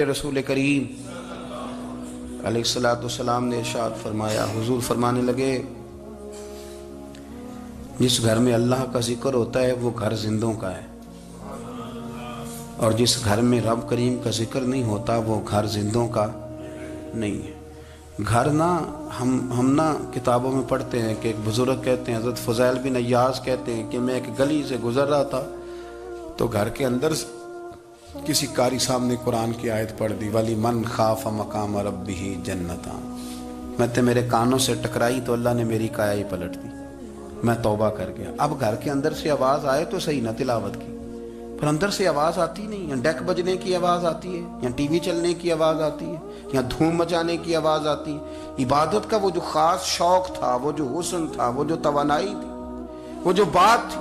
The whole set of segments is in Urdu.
رسول کریم علیہ السلام نے ارشاد فرمایا، حضور فرمانے لگے جس گھر میں اللہ کا ذکر ہوتا ہے وہ گھر زندوں کا ہے، اور جس گھر میں رب کریم کا ذکر نہیں ہوتا وہ گھر زندوں کا نہیں ہے۔ گھر نا ہم نا کتابوں میں پڑھتے ہیں کہ ایک بزرگ کہتے ہیں، حضرت فضیل بن عیاض کہتے ہیں کہ میں ایک گلی سے گزر رہا تھا تو گھر کے اندر کسی قاری صاحب نے قرآن کی آیت پڑھ دی، ولی من خاف مقام ربہ جنتان۔ میں تے میرے کانوں سے ٹکرائی تو اللہ نے میری کایا ہی پلٹ دی، میں توبہ کر گیا۔ اب گھر کے اندر سے آواز آئے تو صحیح نہ تلاوت کی، پر اندر سے آواز آتی نہیں، یا ڈیک بجنے کی آواز آتی ہے، یا ٹی وی چلنے کی آواز آتی ہے، یا دھوم مچانے کی آواز آتی ہے۔ عبادت کا وہ جو خاص شوق تھا، وہ جو حسن تھا، وہ جو توانائی تھی، وہ جو بات تھی۔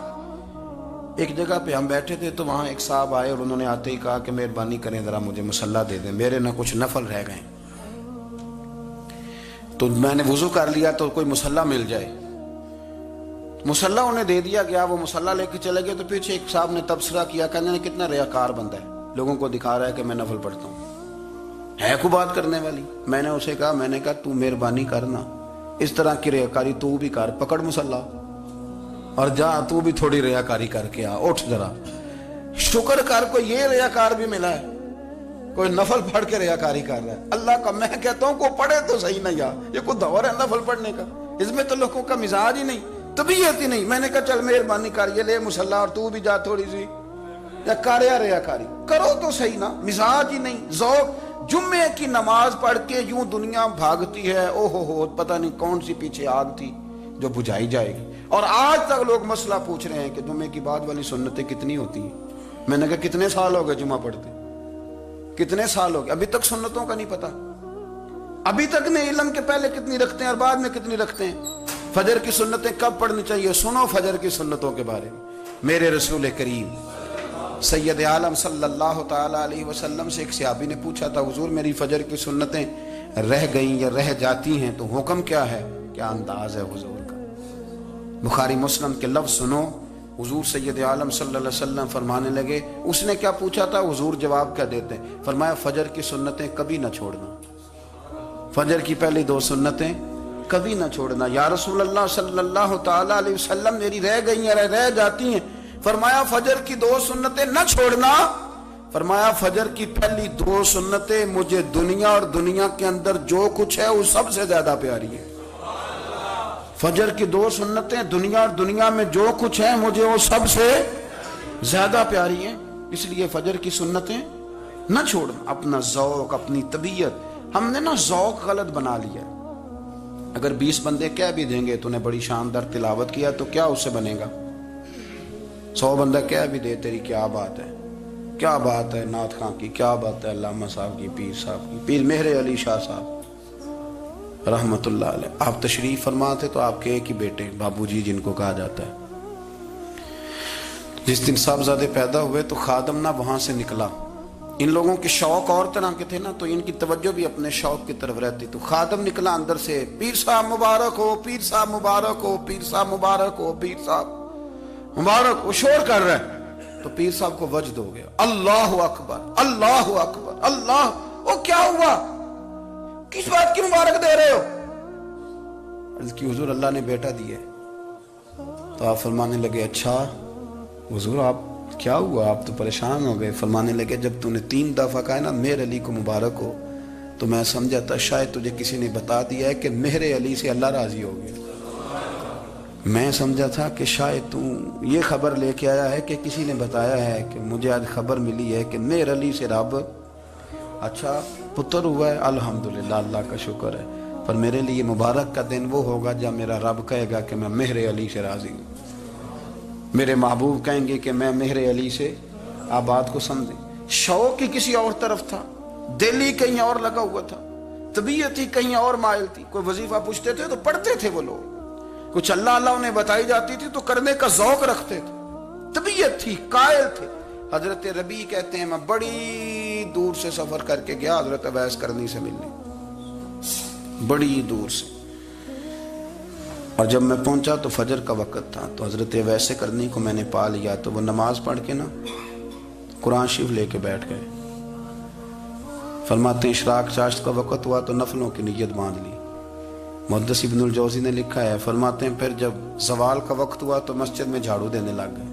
ایک جگہ پہ ہم بیٹھے تھے تو وہاں ایک صاحب آئے اور انہوں نے آتے ہی کہا کہ مہربانی کریں ذرا مجھے مصلی دے دیں، میرے نہ کچھ نفل رہ گئے۔ تو میں نے وضو کر لیا تو کوئی مصلی مل جائے، مصلی انہیں دے دیا گیا، وہ مصلی لے کے چلے گئے۔ تو پیچھے ایک صاحب نے تبصرہ کیا، کہنے نے کتنا ریاکار بندہ ہے، لوگوں کو دکھا رہا ہے کہ میں نفل پڑھتا ہوں، ہے کو بات کرنے والی۔ میں نے اسے کہا تو مہربانی کرنا، اس طرح کی ریاکاری تو بھی کر، پکڑ مصلی اور جا تو بھی تھوڑی ریاکاری کر کے آ، اٹھ ذرا شکر کر، کوئی یہ ریاکار بھی ملا ہے، کوئی نفل پڑھ کے ریاکاری کر رہا ہے۔ اللہ کا میں کہتا ہوں کو پڑھے تو صحیح نہ، یہ کوئی دور ہے نفل پڑھنے کا؟ اس میں تو لوگوں کا مزاج ہی نہیں، طبیعت ہی نہیں۔ میں نے کہا چل مہربانی کر، یہ لے مصلی اور تو بھی جا تھوڑی سی، یا کر یا ریاکاری کرو تو صحیح نا، مزاج ہی نہیں، ذوق۔ جمعے کی نماز پڑھ کے یوں دنیا بھاگتی ہے، او ہو پتہ نہیں کون سی پیچھے آگ تھی جو بجھائی جائے گی۔ اور آج تک لوگ مسئلہ پوچھ رہے ہیں کہ جمعے کی بعد والی سنتیں کتنی ہوتی ہیں۔ میں نے کہا کتنے سال ہو گئے جمعہ پڑھتے، کتنے سال ہو گئے، ابھی تک سنتوں کا نہیں پتا، ابھی تک نہیں علم کے پہلے کتنی رکھتے ہیں اور بعد میں کتنی رکھتے ہیں۔ فجر کی سنتیں کب پڑھنی چاہیے، سنو فجر کی سنتوں کے بارے میں۔ میرے رسول کریم سید عالم صلی اللہ تعالی علیہ وسلم سے ایک صحابی نے پوچھا تھا، حضور میری فجر کی سنتیں رہ گئیں یا رہ جاتی ہیں تو حکم کیا ہے؟ کیا انداز ہے حضور کا؟ بخاری مسلم کے لفظ سنو، حضور سید عالم صلی اللہ علیہ وسلم فرمانے لگے، اس نے کیا پوچھا تھا، حضور جواب کیا دیتے ہیں؟ فرمایا فجر کی سنتیں کبھی نہ چھوڑنا، فجر کی پہلی 2 سنتیں کبھی نہ چھوڑنا۔ یا رسول اللہ صلی اللہ تعالی علیہ وسلم میری رہ گئی ہیں، رہ جاتی ہیں۔ فرمایا فجر کی 2 سنتیں نہ چھوڑنا، فرمایا فجر کی پہلی 2 سنتیں مجھے دنیا اور دنیا کے اندر جو کچھ ہے وہ سب سے زیادہ پیاری ہے۔ فجر کی 2 سنتیں دنیا اور دنیا میں جو کچھ ہے مجھے وہ سب سے زیادہ پیاری ہیں، اس لیے فجر کی سنتیں نہ چھوڑنا۔ اپنا ذوق، اپنی طبیعت، ہم نے نا ذوق غلط بنا لیا۔ اگر 20 بندے کہہ بھی دیں گے تو نے بڑی شاندار تلاوت کیا تو کیا اس سے بنے گا؟ 100 بندہ کہہ بھی دے تیری کیا بات ہے، کیا بات ہے نعت خاں کی، کیا بات ہے علامہ صاحب کی، پیر صاحب کی، پیر مہر علی شاہ صاحب رحمت اللہ علیہ۔ آپ تشریف فرما تھے تو آپ کے ایک ہی بیٹے بابو جی جن کو کہا جاتا ہے، جس دن صاحبزادے پیدا ہوئے تو خادم نہ وہاں سے نکلا۔ ان لوگوں کے شوق اور طرح کے تھے نا، تو ان کی توجہ بھی اپنے شوق کی طرف رہتی۔ تو خادم نکلا اندر سے، پیر صاحب مبارک ہو، پیر صاحب مبارک ہو، پیر صاحب مبارک ہو، پیر صاحب مبارک۔ وہ شور کر رہا ہے تو پیر صاحب کو وجد ہو گیا، اللہ اکبر اللہ اکبر اللہ۔ وہ کیا ہوا، کس بات کی مبارک دے رہے ہو؟ عرض کی حضور اللہ نے بیٹا دیا ہے۔ تو آپ فرمانے لگے اچھا حضور آپ کیا ہوا، آپ تو پریشان ہو گئے۔ فرمانے لگے جب تو نے 3 دفعہ کہا نا مہر علی کو مبارک ہو تو میں سمجھا تھا شاید تجھے کسی نے بتا دیا ہے کہ مہر علی سے اللہ راضی ہو گیا۔ میں سمجھا تھا کہ شاید تو یہ خبر لے کے آیا ہے کہ کسی نے بتایا ہے کہ مجھے آج خبر ملی ہے کہ مہر علی سے رب اچھا پتر ہوا ہے، الحمدللہ اللہ کا شکر ہے۔ پر میرے لیے مبارک کا دن وہ ہوگا جب میرا رب کہے گا کہ میں مہر علی سے راضی ہوں، میرے محبوب کہیں گے کہ میں مہر علی سے۔ آپ بات کو سمجھیں، شوق ہی کسی اور طرف تھا، دل ہی کہیں اور لگا ہوا تھا، طبیعت ہی کہیں اور مائل تھی۔ کوئی وظیفہ پوچھتے تھے تو پڑھتے تھے وہ لوگ، کچھ اللہ اللہ انہیں بتائی جاتی تھی تو کرنے کا ذوق رکھتے تھے، طبیعت تھی، قائل تھے۔ حضرت ربیع کہتے ہیں میں بڑی دور سے سفر کر کے گیا حضرت اویس کرنی سے ملنے، بڑی دور سے، اور جب میں پہنچا تو فجر کا وقت تھا۔ تو حضرت اویس کرنی کو میں نے پا لیا، تو وہ نماز پڑھ کے نا قرآن شریف لے کے بیٹھ گئے۔ فرماتے ہیں اشراق چاشت کا وقت ہوا تو نفلوں کی نیت باندھ لی. محدث ابن الجوزی نے لکھا ہے، فرماتے ہیں پھر جب زوال کا وقت ہوا تو مسجد میں جھاڑو دینے لگ گئے.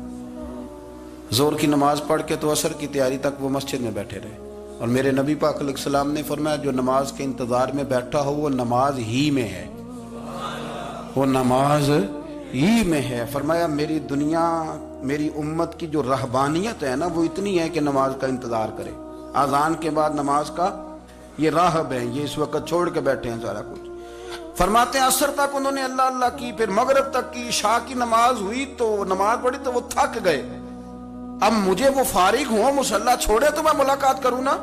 زور کی نماز پڑھ کے تو عصر کی تیاری تک وہ مسجد میں بیٹھے رہے. اور میرے نبی پاک علیہ السلام نے فرمایا جو نماز کے انتظار میں بیٹھا ہو وہ نماز ہی میں ہے، وہ نماز ہی میں ہے. فرمایا میری دنیا، میری امت کی جو رہبانیت ہے نا وہ اتنی ہے کہ نماز کا انتظار کرے. اذان کے بعد نماز کا یہ راہب ہے، یہ اس وقت چھوڑ کے بیٹھے ہیں سارا کچھ. فرماتے ہیں عصر تک انہوں نے اللہ اللہ کی، پھر مغرب تک کی، عشاء کی نماز ہوئی تو نماز پڑھی تو وہ تھک گئے. اب مجھے وہ فارغ ہوں، مصلی چھوڑے تو میں ملاقات کروں نا.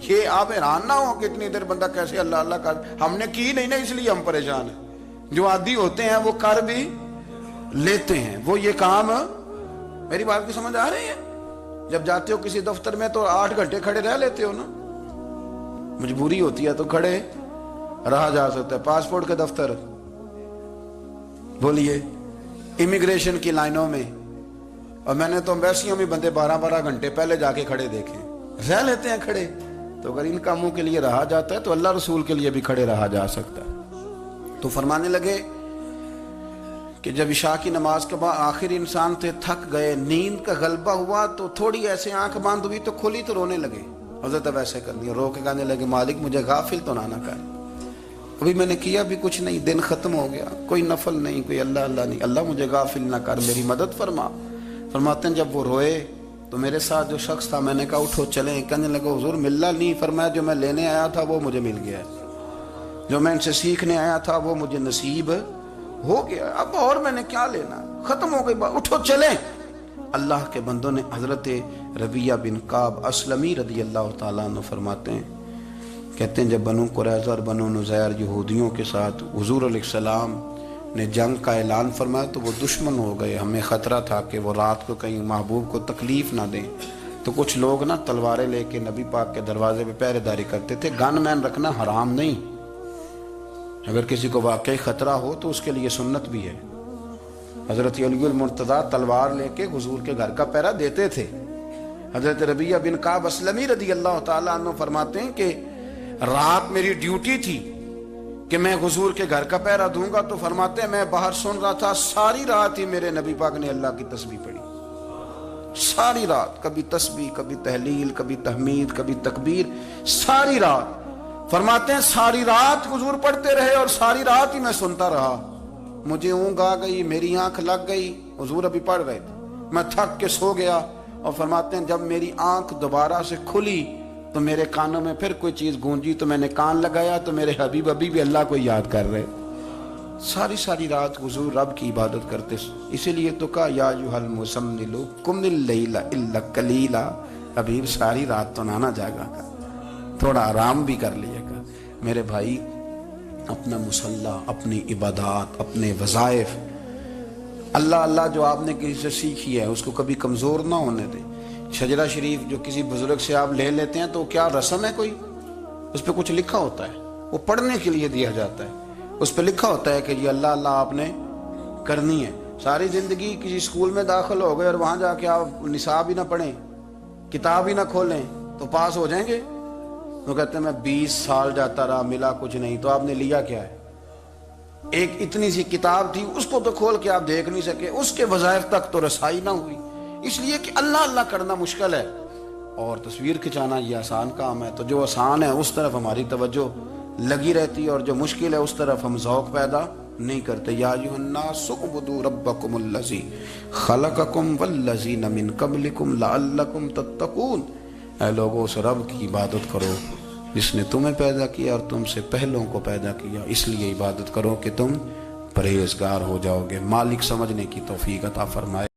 یہ آپ حیران نہ ہو کہ اتنی دیر بندہ کیسے اللہ اللہ کر. ہم نے کی نہیں نا اس لیے ہم پریشان ہیں. جو عادی ہوتے ہیں وہ کر بھی لیتے ہیں. وہ یہ کام، میری بات کی سمجھ آ رہی ہے؟ جب جاتے ہو کسی دفتر میں تو 8 گھنٹے کھڑے رہ لیتے ہو نا، مجبوری ہوتی ہے تو کھڑے رہا جا سکتا ہے. پاسپورٹ کے دفتر بولیے، امیگریشن کی لائنوں میں، اور میں نے تو امبیسیوں میں بندے 12 گھنٹے پہلے جا کے کھڑے دیکھے، رہ لیتے ہیں کھڑے. تو اگر ان کاموں کے لیے رہا جاتا ہے تو اللہ رسول کے لیے بھی کھڑے رہا جا سکتا ہے. تو فرمانے لگے کہ جب عشاء کی نماز کے بعد آخر انسان تھے، تھک گئے، نیند کا غلبہ ہوا تو تھوڑی ایسے آنکھ بند ہوئی تو کھلی تو رونے لگے. حضرت اب ایسے کر دیا، رو کے کہنے لگے مالک مجھے غافل تو نہ کر، ابھی میں نے کیا بھی کچھ نہیں، دن ختم ہو گیا، کوئی نفل نہیں، کوئی اللہ اللہ نہیں، اللہ مجھے غافل نہ کر، میری مدد فرما. فرماتے ہیں جب وہ روئے تو میرے ساتھ جو شخص تھا، میں نے کہا اٹھو چلیں. کہنے لگا حضور ملنا نہیں. فرمایا جو میں لینے آیا تھا وہ مجھے مل گیا، جو میں ان سے سیکھنے آیا تھا وہ مجھے نصیب ہو گیا. اب اور میں نے کیا لینا، ختم ہو گئی بات، اٹھو چلیں. اللہ کے بندوں نے حضرت ربیہ بن کعب اسلمی رضی اللہ تعالیٰ عنہ فرماتے ہیں، کہتے ہیں جب بنو قریظہ اور بنو نذیر یہودیوں کے ساتھ حضور علیہ السلام نے جنگ کا اعلان فرمایا تو وہ دشمن ہو گئے. ہمیں خطرہ تھا کہ وہ رات کو کہیں محبوب کو تکلیف نہ دیں، تو کچھ لوگ نا تلواریں لے کے نبی پاک کے دروازے پہ پہرے داری کرتے تھے. گن مین رکھنا حرام نہیں، اگر کسی کو واقعی خطرہ ہو تو اس کے لیے سنت بھی ہے. حضرت علی المرتضیٰ تلوار لے کے حضور کے گھر کا پہرا دیتے تھے. حضرت ربیہ بن کعب اسلمی رضی اللہ تعالیٰ عنہ فرماتے ہیں کہ رات میری ڈیوٹی تھی کہ میں حضور کے گھر کا پہرا دوں گا. تو فرماتے ہیں میں باہر سن رہا تھا، ساری رات ہی میرے نبی پاک نے اللہ کی تسبیح پڑھی، ساری رات، کبھی تسبیح، کبھی تحلیل، کبھی تحمید، کبھی تکبیر، ساری رات. فرماتے ہیں ساری رات حضور پڑھتے رہے اور ساری رات ہی میں سنتا رہا. مجھے اونگ آ گئی، میری آنکھ لگ گئی، حضور ابھی پڑھ رہے تھے، میں تھک کے سو گیا. اور فرماتے ہیں جب میری آنکھ دوبارہ سے کھلی تو میرے کانوں میں پھر کوئی چیز گونجی تو میں نے کان لگایا تو میرے حبیب ابھی بھی اللہ کو یاد کر رہے. ساری رات حضور رب کی عبادت کرتے. اسی لیے تو کہا یا ایھا المزمل قم اللیل الا قلیلا، حبیب ساری رات تو نہ جاگا کر، تھوڑا آرام بھی کر لیے گا. میرے بھائی اپنا مصلی، اپنی عبادات، اپنے وظائف، اللہ اللہ جو آپ نے کسی سے سیکھی ہے اس کو کبھی کمزور نہ ہونے دیں. شجرہ شریف جو کسی بزرگ سے آپ لے لیتے ہیں تو کیا رسم ہے کوئی؟ اس پہ کچھ لکھا ہوتا ہے، وہ پڑھنے کے لیے دیا جاتا ہے. اس پہ لکھا ہوتا ہے کہ یہ اللہ اللہ آپ نے کرنی ہے. ساری زندگی کسی اسکول میں داخل ہو گئے اور وہاں جا کے آپ نصاب ہی نہ پڑھیں، کتاب ہی نہ کھولیں تو پاس ہو جائیں گے؟ وہ کہتے ہیں میں 20 سال جاتا رہا ملا کچھ نہیں. تو آپ نے لیا کیا ہے؟ ایک اتنی سی کتاب تھی، اس کو تو کھول کے آپ دیکھ نہیں سکے، اس کے وظائف تک تو رسائی نہ ہوئی. اس لیے کہ اللہ اللہ کرنا مشکل ہے اور تصویر کھچانا یہ آسان کام ہے. تو جو آسان ہے اس طرف ہماری توجہ لگی رہتی ہے اور جو مشکل ہے اس طرف ہم ذوق پیدا نہیں کرتے. یا ایھا الناس اعبدوا ربکم الذی خلقکم والذین من قبلکم لعلکم تتقون. اے لوگوں اس رب کی عبادت کرو جس نے تمہیں پیدا کیا اور تم سے پہلوں کو پیدا کیا، اس لیے عبادت کرو کہ تم پرہیزگار ہو جاؤ گے. مالک سمجھنے کی توفیق عطا فرمائے.